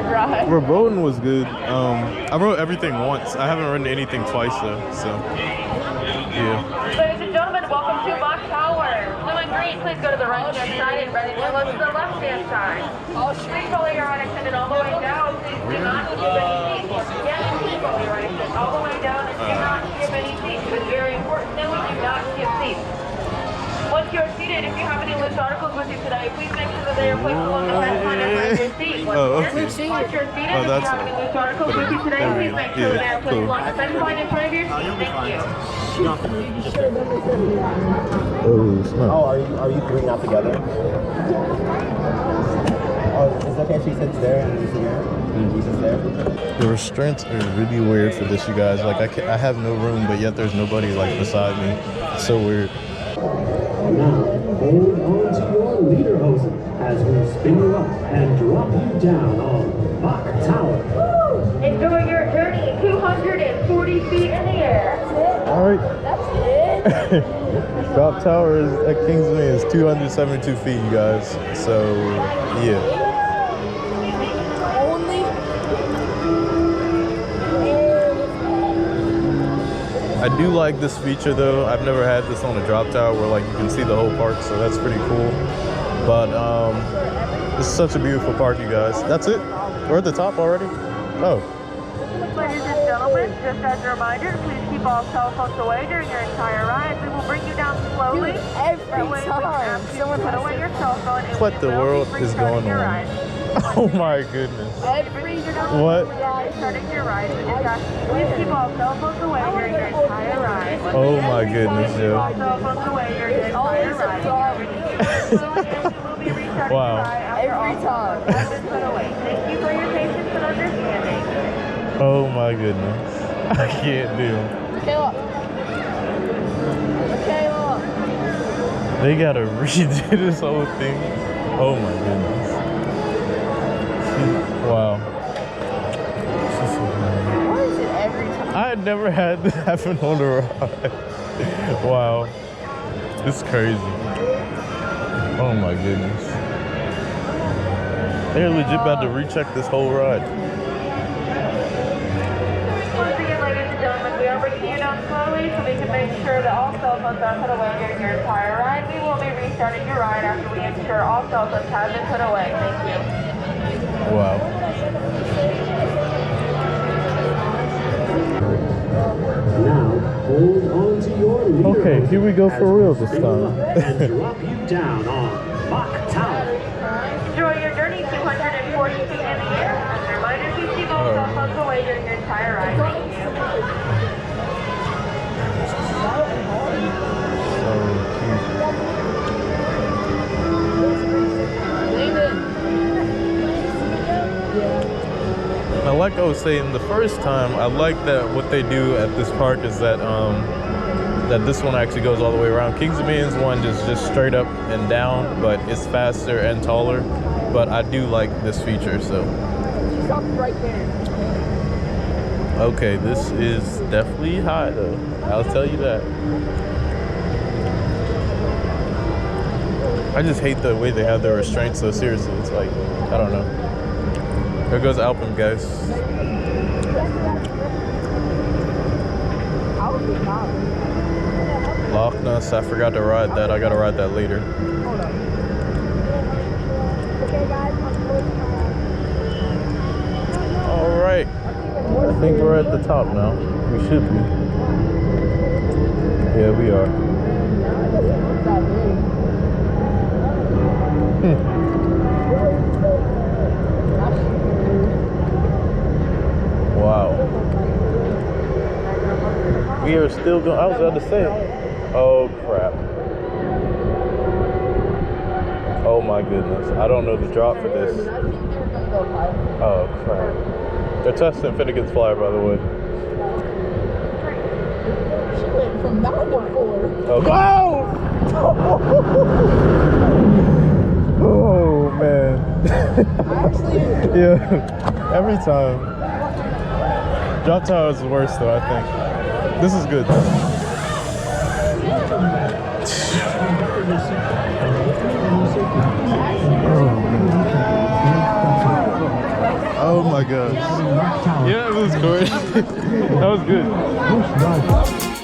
Verboten was good. I wrote everything once. I haven't written anything twice though, so yeah. Ladies and gentlemen, welcome to Mäch Tower. Blue and green, please go to the right hand side and red and yellow to the left hand side. Please follow your right extended all the way down. Please do not skip any seats. Once again, please follow your right extended all the way down and do not skip any seats. It's very important that we do not skip seats. Once you're seated, if you have any loose articles with you today, please make sure that they are placed along the fence line behind your seat. Once you're seated, if you have any loose articles with you today, please make sure that they are placed along the fence line in front of your seat. Thank you. Oh, are you three not together? Oh, is it okay if she sits there and you sit here? He sits there? The restraints are really weird for this, you guys. Like I have no room, but yet there's nobody like beside me. It's so weird. Now, hold on to your lederhosen as we spin you up and drop you down on Mach Tower. Woo! Enjoy your journey 240 feet in the air. All right. That's it. Drop tower at Kingsman is 272 feet, you guys. So, yeah. I do like this feature though. I've never had this on a drop tower where like you can see the whole park, so that's pretty cool. But this is such a beautiful park, you guys. That's it? We're at the top already? Oh. Ladies and gentlemen, just as a reminder, please keep all cell phones away during your entire ride. We will bring you down slowly. That way someone put away your cell phone. What the world is going on? Oh my goodness. What? Starting your ride, we just ask you please keep all cell phones away during your entire ride. Oh my goodness, Keep all cell phones away during your entire ride. Wow. Every time. Thank you for your patience and understanding. Oh my goodness. I can't do it. They gotta redo this whole thing. Oh my goodness. Wow. Why is it every time? I had never had this happen on the ride. Wow. It's crazy. Oh my goodness. They're legit about to recheck this whole ride. Once again, ladies and gentlemen, we are bringing you down slowly so we can make sure that all cell phones are put away during your entire ride. We will be restarting your ride after we ensure all cell phones have been put away. Thank you. Wow. Now, hold on to your lederhosen. Okay, here we go for real this Spin you time. up and drop you down on Mach Tower. Enjoy your journey 240 feet in the air. As a reminder, please keep all cell phones away during your entire ride. Thank you. Now, like I was saying the first time, I like that what they do at this park is that that this one actually goes all the way around. Kings Dominion's one is just straight up and down, but it's faster and taller. But I do like this feature, so. Stop right there. Okay, this is definitely high though. I'll tell you that. I just hate the way they have their restraints so seriously. It's like, I don't know. There goes Alpen, guys. Loch Ness, I forgot to ride that. I gotta ride that later. All right. I think we're at the top now. We should be. Yeah, we are. Wow. We are still going. I was about to say. Oh crap. Oh my goodness. I don't know the drop for this. Oh crap. They're testing Finnegan's Flyer, by the way. She went from 9 to 4. Oh, oh man. Yeah. Every time. Drop tower is the worst though, I think. This is good. Oh my gosh. Mach Tower. Yeah, it was great. That was good. Busch Gardens.